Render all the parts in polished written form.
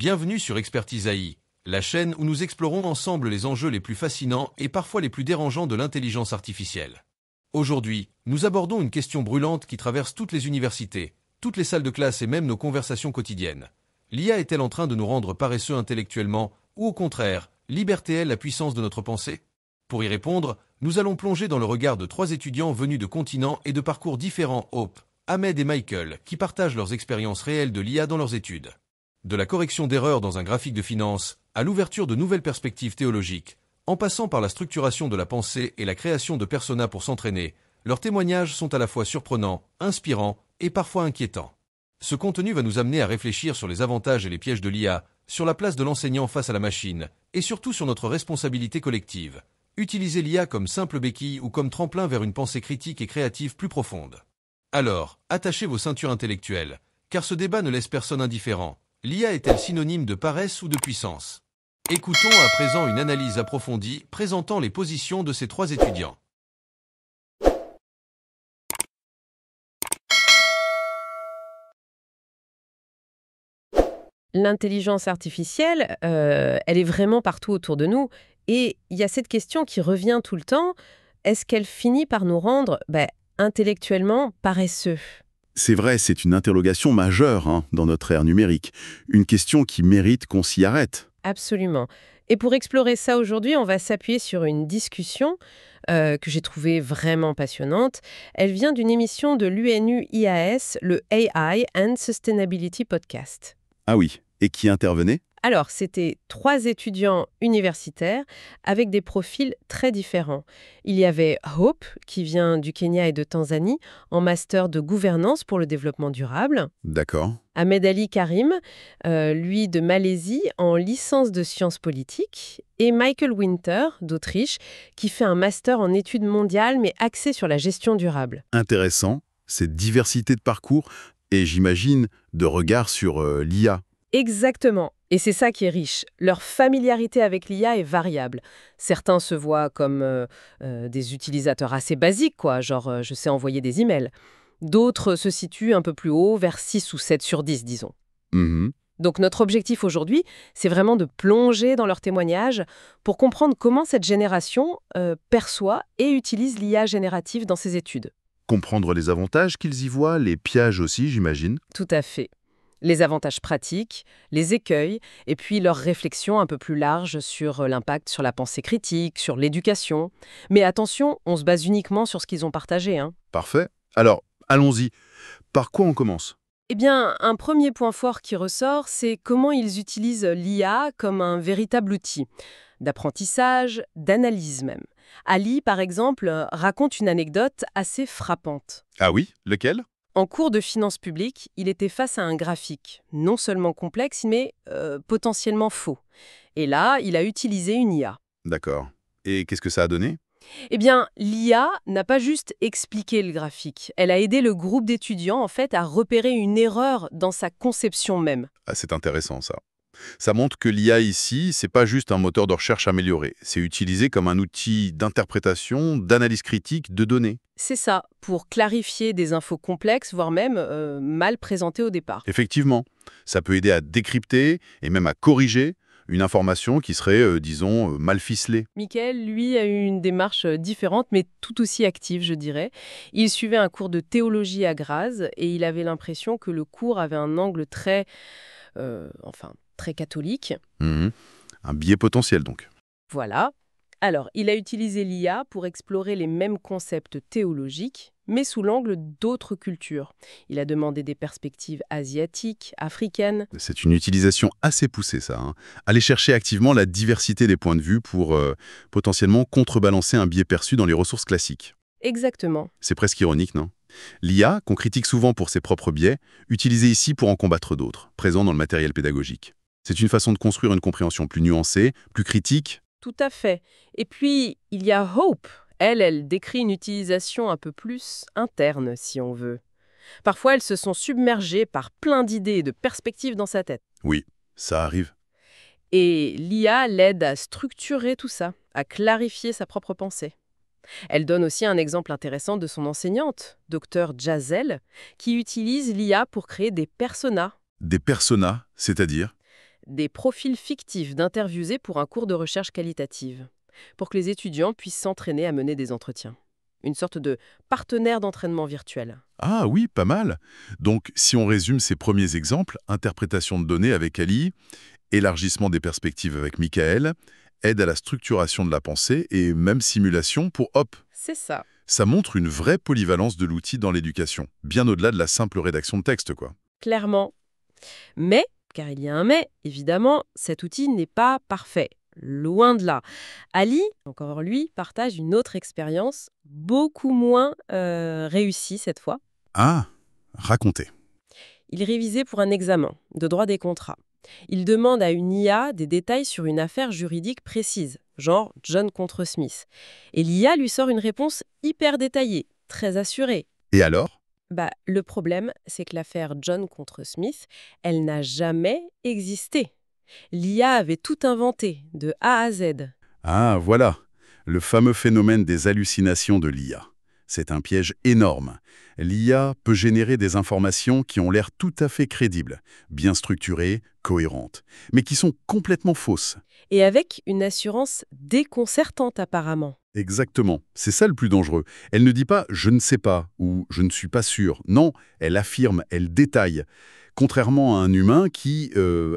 Bienvenue sur Expertise AI, la chaîne où nous explorons ensemble les enjeux les plus fascinants et parfois les plus dérangeants de l'intelligence artificielle. Aujourd'hui, nous abordons une question brûlante qui traverse toutes les universités, toutes les salles de classe et même nos conversations quotidiennes. L'IA est-elle en train de nous rendre paresseux intellectuellement ou au contraire, libère-t-elle la puissance de notre pensée? Pour y répondre, nous allons plonger dans le regard de 3 étudiants venus de continents et de parcours différents, Hope, Ahmed et Michael, qui partagent leurs expériences réelles de l'IA dans leurs études. De la correction d'erreurs dans un graphique de finance, à l'ouverture de nouvelles perspectives théologiques, en passant par la structuration de la pensée et la création de personas pour s'entraîner, leurs témoignages sont à la fois surprenants, inspirants et parfois inquiétants. Ce contenu va nous amener à réfléchir sur les avantages et les pièges de l'IA, sur la place de l'enseignant face à la machine, et surtout sur notre responsabilité collective. Utiliser l'IA comme simple béquille ou comme tremplin vers une pensée critique et créative plus profonde. Alors, attachez vos ceintures intellectuelles, car ce débat ne laisse personne indifférent. L'IA est-elle synonyme de paresse ou de puissance? Écoutons à présent une analyse approfondie présentant les positions de ces 3 étudiants. L'intelligence artificielle, elle est vraiment partout autour de nous. Et il y a cette question qui revient tout le temps. Est-ce qu'elle finit par nous rendre intellectuellement paresseux? C'est vrai, c'est une interrogation majeure dans notre ère numérique. Une question qui mérite qu'on s'y arrête. Absolument. Et pour explorer ça aujourd'hui, on va s'appuyer sur une discussion que j'ai trouvée vraiment passionnante. Elle vient d'une émission de l'UNU-IAS, le AI and Sustainability Podcast. Ah oui, et qui intervenait? Alors, c'était 3 étudiants universitaires avec des profils très différents. Il y avait Hope, qui vient du Kenya et de Tanzanie, en master de gouvernance pour le développement durable. D'accord. Ahmed Ali Karim, lui de Malaisie, en licence de sciences politiques. Et Michael Winter, d'Autriche, qui fait un master en études mondiales, mais axé sur la gestion durable. Intéressant, cette diversité de parcours et j'imagine de regard sur l'IA. Exactement. Et c'est ça qui est riche. Leur familiarité avec l'IA est variable. Certains se voient comme des utilisateurs assez basiques, genre je sais envoyer des emails. D'autres se situent un peu plus haut, vers 6 ou 7 sur 10, disons. Donc notre objectif aujourd'hui, c'est vraiment de plonger dans leurs témoignages pour comprendre comment cette génération perçoit et utilise l'IA générative dans ses études. Comprendre les avantages qu'ils y voient, les pièges aussi, j'imagine. Tout à fait. Les avantages pratiques, les écueils, et puis leurs réflexions un peu plus larges sur l'impact sur la pensée critique, sur l'éducation. Mais attention, on se base uniquement sur ce qu'ils ont partagé. Parfait. Alors, allons-y. Par quoi on commence? Eh bien, un premier point fort qui ressort, c'est comment ils utilisent l'IA comme un véritable outil d'apprentissage, d'analyse même. Ali, par exemple, raconte une anecdote assez frappante. Ah oui, lequel? En cours de finances publiques, il était face à un graphique, non seulement complexe, mais potentiellement faux. Et là, il a utilisé une IA. D'accord. Et qu'est-ce que ça a donné? Eh bien, l'IA n'a pas juste expliqué le graphique. Elle a aidé le groupe d'étudiants, en fait, à repérer une erreur dans sa conception même. Ah, c'est intéressant ça. Ça montre que l'IA ici, c'est pas juste un moteur de recherche amélioré. C'est utilisé comme un outil d'interprétation, d'analyse critique de données. C'est ça, pour clarifier des infos complexes, voire même mal présentées au départ. Effectivement, ça peut aider à décrypter et même à corriger une information qui serait, disons, mal ficelée. Michael, lui, a eu une démarche différente, mais tout aussi active, je dirais. Il suivait un cours de théologie à Graz et il avait l'impression que le cours avait un angle très catholique. Un biais potentiel, donc. Voilà. Alors, il a utilisé l'IA pour explorer les mêmes concepts théologiques, mais sous l'angle d'autres cultures. Il a demandé des perspectives asiatiques, africaines. C'est une utilisation assez poussée, ça. Aller chercher activement la diversité des points de vue pour potentiellement contrebalancer un biais perçu dans les ressources classiques. Exactement. C'est presque ironique, non? L'IA, qu'on critique souvent pour ses propres biais, utilisée ici pour en combattre d'autres, présents dans le matériel pédagogique. C'est une façon de construire une compréhension plus nuancée, plus critique. Tout à fait. Et puis, il y a Hope. Elle décrit une utilisation un peu plus interne, si on veut. Parfois, elles se sont submergées par plein d'idées et de perspectives dans sa tête. Oui, ça arrive. Et l'IA l'aide à structurer tout ça, à clarifier sa propre pensée. Elle donne aussi un exemple intéressant de son enseignante, Dr Jazel, qui utilise l'IA pour créer des personas. Des personas, c'est-à-dire? des profils fictifs d'interviewés pour un cours de recherche qualitative, pour que les étudiants puissent s'entraîner à mener des entretiens. Une sorte de partenaire d'entraînement virtuel. Ah oui, pas mal. Donc, si on résume ces premiers exemples, interprétation de données avec Ali, élargissement des perspectives avec Michael, aide à la structuration de la pensée et même simulation pour Hop. C'est ça. Ça montre une vraie polyvalence de l'outil dans l'éducation, bien au-delà de la simple rédaction de texte, quoi. Clairement. Mais, car il y a un mais, évidemment, cet outil n'est pas parfait. Loin de là. Ali, encore lui, partage une autre expérience, beaucoup moins réussie cette fois. Ah, racontez. Il révisait pour un examen de droit des contrats. Il demande à une IA des détails sur une affaire juridique précise, genre John contre Smith. Et l'IA lui sort une réponse hyper détaillée, très assurée. Et alors? Le problème, c'est que l'affaire John contre Smith, elle n'a jamais existé. L'IA avait tout inventé, de A à Z. Ah, voilà, le fameux phénomène des hallucinations de l'IA. C'est un piège énorme. L'IA peut générer des informations qui ont l'air tout à fait crédibles, bien structurées, cohérentes, mais qui sont complètement fausses. Et avec une assurance déconcertante apparemment. Exactement, c'est ça le plus dangereux. Elle ne dit pas « je ne sais pas » ou « je ne suis pas sûr ». Non, elle affirme, elle détaille, contrairement à un humain qui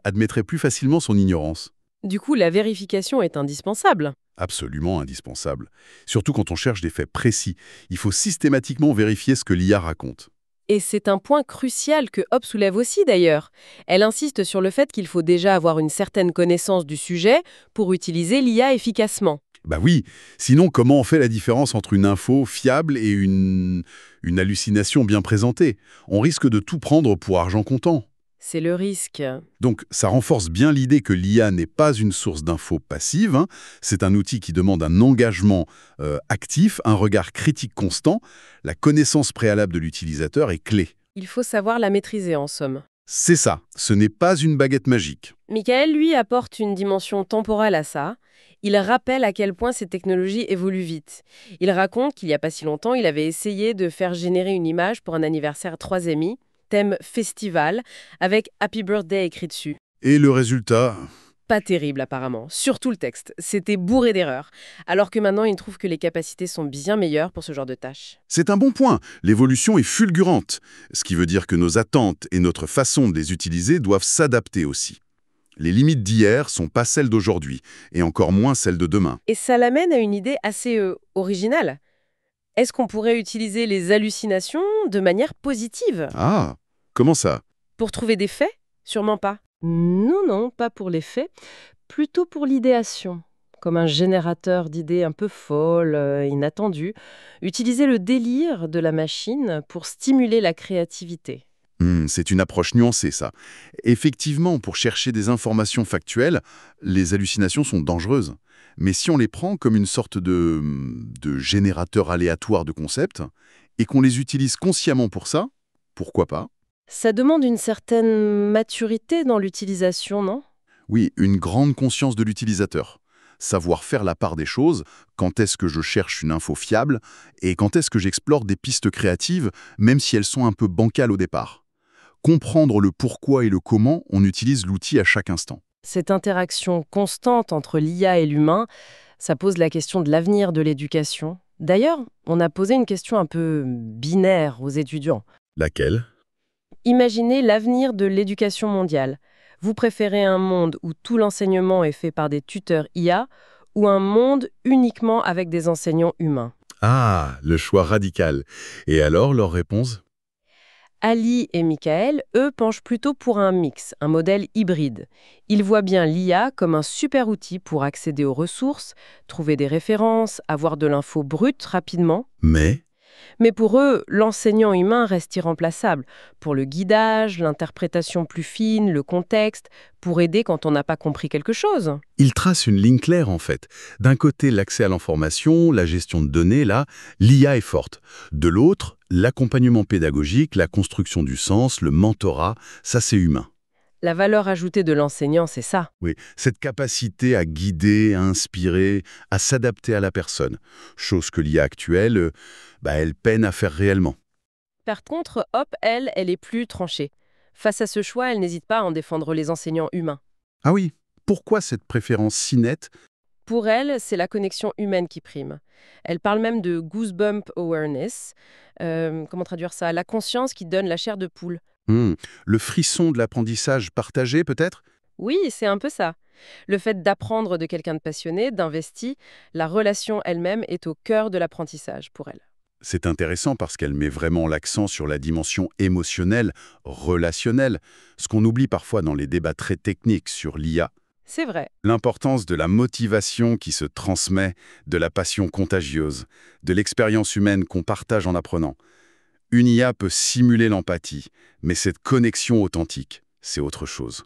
admettrait plus facilement son ignorance. Du coup, la vérification est indispensable. Absolument indispensable. Surtout quand on cherche des faits précis. Il faut systématiquement vérifier ce que l'IA raconte. Et c'est un point crucial que Hop soulève aussi d'ailleurs. Elle insiste sur le fait qu'il faut déjà avoir une certaine connaissance du sujet pour utiliser l'IA efficacement. Bah oui, sinon comment on fait la différence entre une info fiable et une hallucination bien présentée? On risque de tout prendre pour argent comptant. C'est le risque. Donc ça renforce bien l'idée que l'IA n'est pas une source d'infos passive, hein. C'est un outil qui demande un engagement actif, un regard critique constant. La connaissance préalable de l'utilisateur est clé. Il faut savoir la maîtriser en somme. C'est ça, ce n'est pas une baguette magique. Michael, lui, apporte une dimension temporelle à ça. Il rappelle à quel point ces technologies évoluent vite. Il raconte qu'il n'y a pas si longtemps, il avait essayé de faire générer une image pour un anniversaire 3 amis, thème festival, avec Happy Birthday écrit dessus. Et le résultat? Pas terrible apparemment, surtout le texte. C'était bourré d'erreurs. Alors que maintenant, il trouve que les capacités sont bien meilleures pour ce genre de tâches. C'est un bon point. L'évolution est fulgurante, ce qui veut dire que nos attentes et notre façon de les utiliser doivent s'adapter aussi. Les limites d'hier sont pas celles d'aujourd'hui, et encore moins celles de demain. Et ça l'amène à une idée assez originale. Est-ce qu'on pourrait utiliser les hallucinations de manière positive? Ah, comment ça? Pour trouver des faits? Sûrement pas. Non, pas pour les faits. Plutôt pour l'idéation. Comme un générateur d'idées un peu folles, inattendues. Utiliser le délire de la machine pour stimuler la créativité. C'est une approche nuancée, ça. Effectivement, pour chercher des informations factuelles, les hallucinations sont dangereuses. Mais si on les prend comme une sorte de générateur aléatoire de concepts, et qu'on les utilise consciemment pour ça, pourquoi pas? Ça demande une certaine maturité dans l'utilisation, non? Oui, une grande conscience de l'utilisateur. Savoir faire la part des choses, quand est-ce que je cherche une info fiable, et quand est-ce que j'explore des pistes créatives, même si elles sont un peu bancales au départ. Comprendre le pourquoi et le comment on utilise l'outil à chaque instant. Cette interaction constante entre l'IA et l'humain, ça pose la question de l'avenir de l'éducation. D'ailleurs, on a posé une question un peu binaire aux étudiants. Laquelle? Imaginez l'avenir de l'éducation mondiale. Vous préférez un monde où tout l'enseignement est fait par des tuteurs IA ou un monde uniquement avec des enseignants humains? Ah, le choix radical. Et alors, leur réponse? Ali et Michael, eux, penchent plutôt pour un mix, un modèle hybride. Ils voient bien l'IA comme un super outil pour accéder aux ressources, trouver des références, avoir de l'info brute rapidement. Mais pour eux, l'enseignant humain reste irremplaçable. Pour le guidage, l'interprétation plus fine, le contexte, pour aider quand on n'a pas compris quelque chose. Il trace une ligne claire, en fait. D'un côté, l'accès à l'information, la gestion de données, là, l'IA est forte. De l'autre, l'accompagnement pédagogique, la construction du sens, le mentorat, ça c'est humain. La valeur ajoutée de l'enseignant, c'est ça. Oui, cette capacité à guider, à inspirer, à s'adapter à la personne. Chose que l'IA actuelle, elle peine à faire réellement. Par contre, Hop, elle est plus tranchée. Face à ce choix, elle n'hésite pas à en défendre les enseignants humains. Ah oui, pourquoi cette préférence si nette? Pour elle, c'est la connexion humaine qui prime. Elle parle même de goosebump awareness. Comment traduire ça? La conscience qui donne la chair de poule. Hmm, le frisson de l'apprentissage partagé, peut-être? Oui, c'est un peu ça. Le fait d'apprendre de quelqu'un de passionné, d'investi, la relation elle-même est au cœur de l'apprentissage pour elle. C'est intéressant parce qu'elle met vraiment l'accent sur la dimension émotionnelle, relationnelle, ce qu'on oublie parfois dans les débats très techniques sur l'IA. C'est vrai. L'importance de la motivation qui se transmet, de la passion contagieuse, de l'expérience humaine qu'on partage en apprenant. Une IA peut simuler l'empathie, mais cette connexion authentique, c'est autre chose.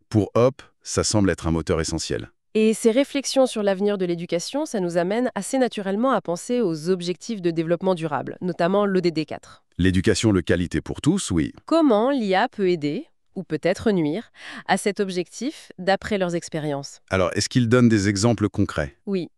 Pour Hop, ça semble être un moteur essentiel. Et ces réflexions sur l'avenir de l'éducation, ça nous amène assez naturellement à penser aux objectifs de développement durable, notamment l'ODD 4. L'éducation de qualité pour tous, oui. Comment l'IA peut aider, ou peut-être nuire, à cet objectif d'après leurs expériences? Alors, est-ce qu'il donne des exemples concrets? Oui.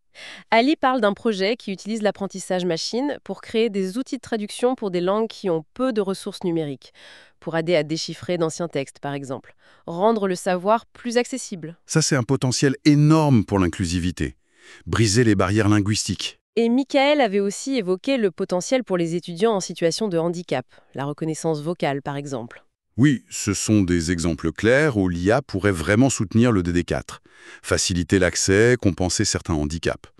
Ali parle d'un projet qui utilise l'apprentissage machine pour créer des outils de traduction pour des langues qui ont peu de ressources numériques, pour aider à déchiffrer d'anciens textes, par exemple. Rendre le savoir plus accessible. Ça, c'est un potentiel énorme pour l'inclusivité. Briser les barrières linguistiques. Et Michael avait aussi évoqué le potentiel pour les étudiants en situation de handicap, la reconnaissance vocale, par exemple. Oui, ce sont des exemples clairs où l'IA pourrait vraiment soutenir le DD4, faciliter l'accès, compenser certains handicaps.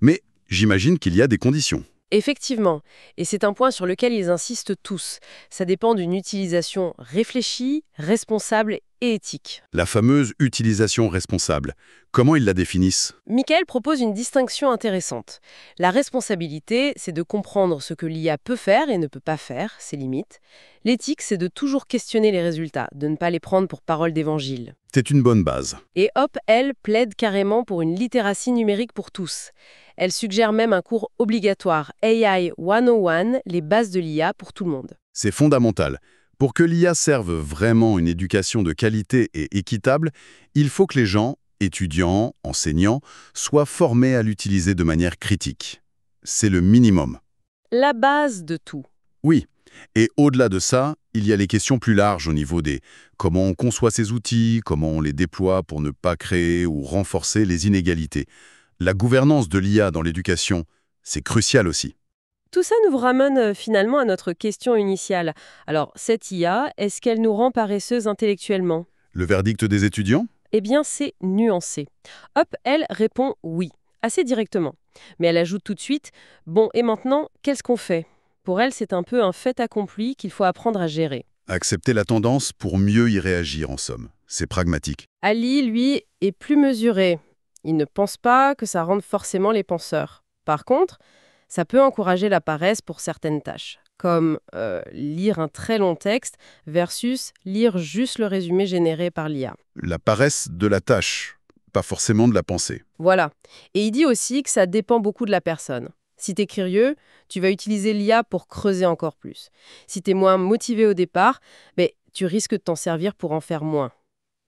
Mais j'imagine qu'il y a des conditions. Effectivement, et c'est un point sur lequel ils insistent tous. Ça dépend d'une utilisation réfléchie, responsable et éthique. La fameuse utilisation responsable, comment ils la définissent? Michael propose une distinction intéressante. La responsabilité, c'est de comprendre ce que l'IA peut faire et ne peut pas faire, ses limites. L'éthique, c'est de toujours questionner les résultats, de ne pas les prendre pour parole d'évangile. C'est une bonne base. Et Hop, elle, plaide carrément pour une littératie numérique pour tous. Elle suggère même un cours obligatoire, AI 101, les bases de l'IA pour tout le monde. C'est fondamental. Pour que l'IA serve vraiment une éducation de qualité et équitable, il faut que les gens, étudiants, enseignants, soient formés à l'utiliser de manière critique. C'est le minimum. La base de tout. Oui, et au-delà de ça, il y a les questions plus larges au niveau des comment on conçoit ces outils, comment on les déploie pour ne pas créer ou renforcer les inégalités. La gouvernance de l'IA dans l'éducation, c'est crucial aussi. Tout ça nous ramène finalement à notre question initiale. Alors, cette IA, est-ce qu'elle nous rend paresseuses intellectuellement? Le verdict des étudiants? Eh bien, c'est nuancé. Hop, elle répond oui, assez directement. Mais elle ajoute tout de suite, bon, et maintenant, qu'est-ce qu'on fait? Pour elle, c'est un peu un fait accompli qu'il faut apprendre à gérer. Accepter la tendance pour mieux y réagir, en somme. C'est pragmatique. Ali, lui, est plus mesuré. Il ne pense pas que ça rende forcément les penseurs. Par contre, ça peut encourager la paresse pour certaines tâches, comme lire un très long texte versus lire juste le résumé généré par l'IA. La paresse de la tâche, pas forcément de la pensée. Voilà. Et il dit aussi que ça dépend beaucoup de la personne. Si t'es curieux, tu vas utiliser l'IA pour creuser encore plus. Si t'es moins motivé au départ, tu risques de t'en servir pour en faire moins.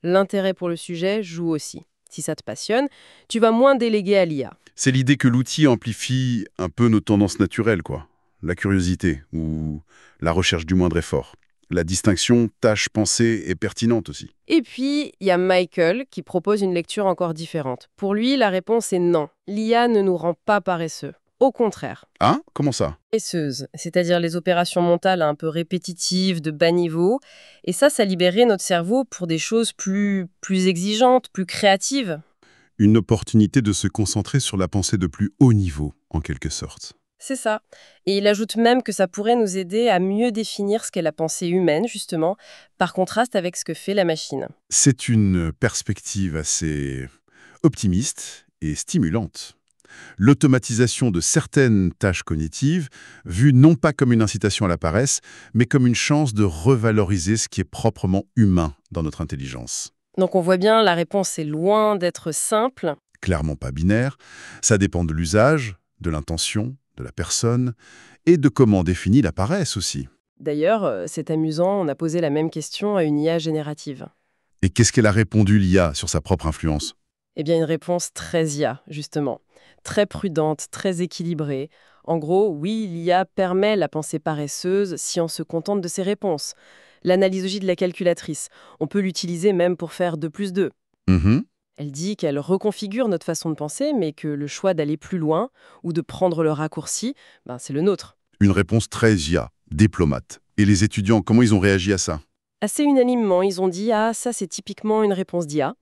L'intérêt pour le sujet joue aussi. Si ça te passionne, tu vas moins déléguer à l'IA. C'est l'idée que l'outil amplifie un peu nos tendances naturelles, quoi. La curiosité ou la recherche du moindre effort. La distinction tâche-pensée est pertinente aussi. Et puis, il y a Michael qui propose une lecture encore différente. Pour lui, la réponse est non. L'IA ne nous rend pas paresseux. Au contraire. Ah, comment ça? Paresseuse, c'est-à-dire les opérations mentales un peu répétitives, de bas niveau. Et ça libérait notre cerveau pour des choses plus exigeantes, plus créatives. Une opportunité de se concentrer sur la pensée de plus haut niveau, en quelque sorte. C'est ça. Et il ajoute même que ça pourrait nous aider à mieux définir ce qu'est la pensée humaine, justement, par contraste avec ce que fait la machine. C'est une perspective assez optimiste et stimulante. L'automatisation de certaines tâches cognitives, vue non pas comme une incitation à la paresse, mais comme une chance de revaloriser ce qui est proprement humain dans notre intelligence. Donc on voit bien, la réponse est loin d'être simple. Clairement pas binaire, ça dépend de l'usage, de l'intention, de la personne, et de comment on définit la paresse aussi. D'ailleurs, c'est amusant, on a posé la même question à une IA générative. Et qu'est-ce qu'elle a répondu l'IA sur sa propre influence? Eh bien, une réponse très IA, justement. Très prudente, très équilibrée. En gros, oui, l'IA permet la pensée paresseuse si on se contente de ses réponses. L'analogie de la calculatrice, on peut l'utiliser même pour faire 2 plus 2. Mhm. Elle dit qu'elle reconfigure notre façon de penser, mais que le choix d'aller plus loin ou de prendre le raccourci, c'est le nôtre. Une réponse très IA, diplomate. Et les étudiants, comment ils ont réagi à ça? Assez unanimement, ils ont dit « Ah, ça c'est typiquement une réponse d'IA ».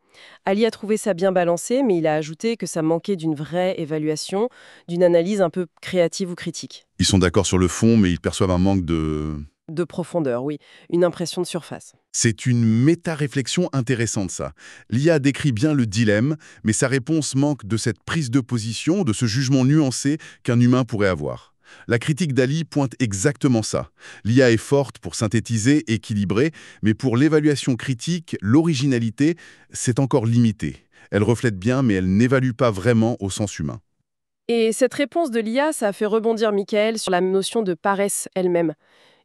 Ali a trouvé ça bien balancé, mais il a ajouté que ça manquait d'une vraie évaluation, d'une analyse un peu créative ou critique. Ils sont d'accord sur le fond, mais ils perçoivent un manque de... De profondeur, oui. Une impression de surface. C'est une méta-réflexion intéressante, ça. L'IA décrit bien le dilemme, mais sa réponse manque de cette prise de position, de ce jugement nuancé qu'un humain pourrait avoir. La critique d'Ali pointe exactement ça. L'IA est forte pour synthétiser, équilibrer, mais pour l'évaluation critique, l'originalité, c'est encore limité. Elle reflète bien, mais elle n'évalue pas vraiment au sens humain. Et cette réponse de l'IA, ça a fait rebondir Michael sur la notion de paresse elle-même.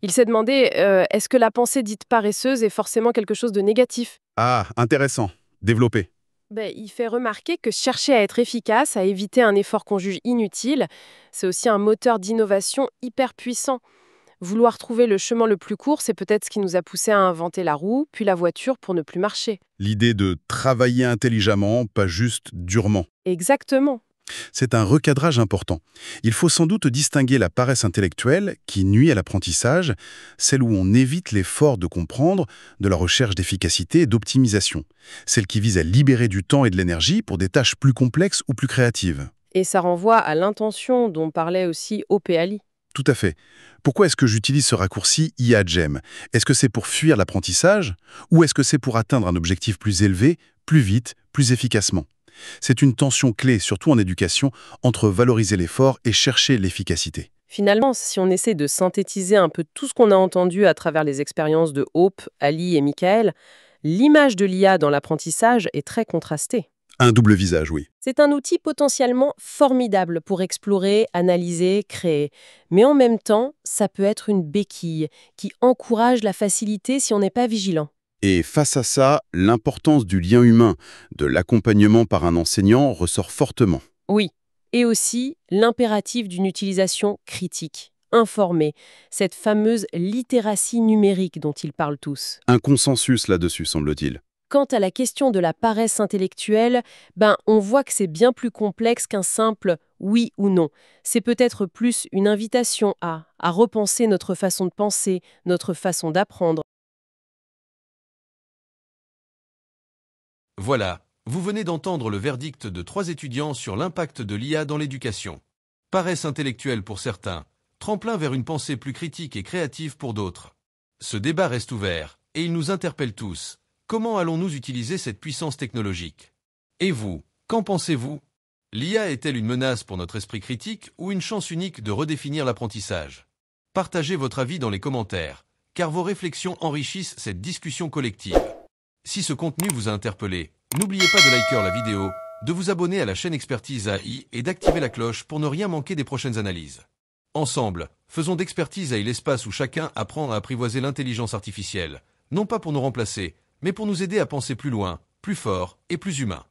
Il s'est demandé, est-ce que la pensée dite paresseuse est forcément quelque chose de négatif? Ah, intéressant. Développé. Il fait remarquer que chercher à être efficace, à éviter un effort qu'on juge inutile, c'est aussi un moteur d'innovation hyper puissant. Vouloir trouver le chemin le plus court, c'est peut-être ce qui nous a poussé à inventer la roue, puis la voiture pour ne plus marcher. L'idée de travailler intelligemment, pas juste durement. Exactement. C'est un recadrage important. Il faut sans doute distinguer la paresse intellectuelle, qui nuit à l'apprentissage, celle où on évite l'effort de comprendre, de la recherche d'efficacité et d'optimisation, celle qui vise à libérer du temps et de l'énergie pour des tâches plus complexes ou plus créatives. Et ça renvoie à l'intention dont parlait aussi OPALI. Tout à fait. Pourquoi est-ce que j'utilise ce raccourci IA-GEM? Est-ce que c'est pour fuir l'apprentissage ou est-ce que c'est pour atteindre un objectif plus élevé, plus vite, plus efficacement? C'est une tension clé, surtout en éducation, entre valoriser l'effort et chercher l'efficacité. Finalement, si on essaie de synthétiser un peu tout ce qu'on a entendu à travers les expériences de Hope, Ali et Michael, l'image de l'IA dans l'apprentissage est très contrastée. Un double visage, oui. C'est un outil potentiellement formidable pour explorer, analyser, créer. Mais en même temps, ça peut être une béquille qui encourage la facilité si on n'est pas vigilant. Et face à ça, l'importance du lien humain, de l'accompagnement par un enseignant ressort fortement. Oui. Et aussi l'impératif d'une utilisation critique, informée, cette fameuse littératie numérique dont ils parlent tous. Un consensus là-dessus, semble-t-il. Quant à la question de la paresse intellectuelle, on voit que c'est bien plus complexe qu'un simple oui ou non. C'est peut-être plus une invitation à repenser notre façon de penser, notre façon d'apprendre. Voilà, vous venez d'entendre le verdict de 3 étudiants sur l'impact de l'IA dans l'éducation. Paresse intellectuelle pour certains, tremplin vers une pensée plus critique et créative pour d'autres. Ce débat reste ouvert, et il nous interpelle tous. Comment allons-nous utiliser cette puissance technologique? Et vous, qu'en pensez-vous? L'IA est-elle une menace pour notre esprit critique ou une chance unique de redéfinir l'apprentissage? Partagez votre avis dans les commentaires, car vos réflexions enrichissent cette discussion collective. Si ce contenu vous a interpellé, n'oubliez pas de liker la vidéo, de vous abonner à la chaîne Expertise AI et d'activer la cloche pour ne rien manquer des prochaines analyses. Ensemble, faisons d'Expertise AI l'espace où chacun apprend à apprivoiser l'intelligence artificielle, non pas pour nous remplacer, mais pour nous aider à penser plus loin, plus fort et plus humain.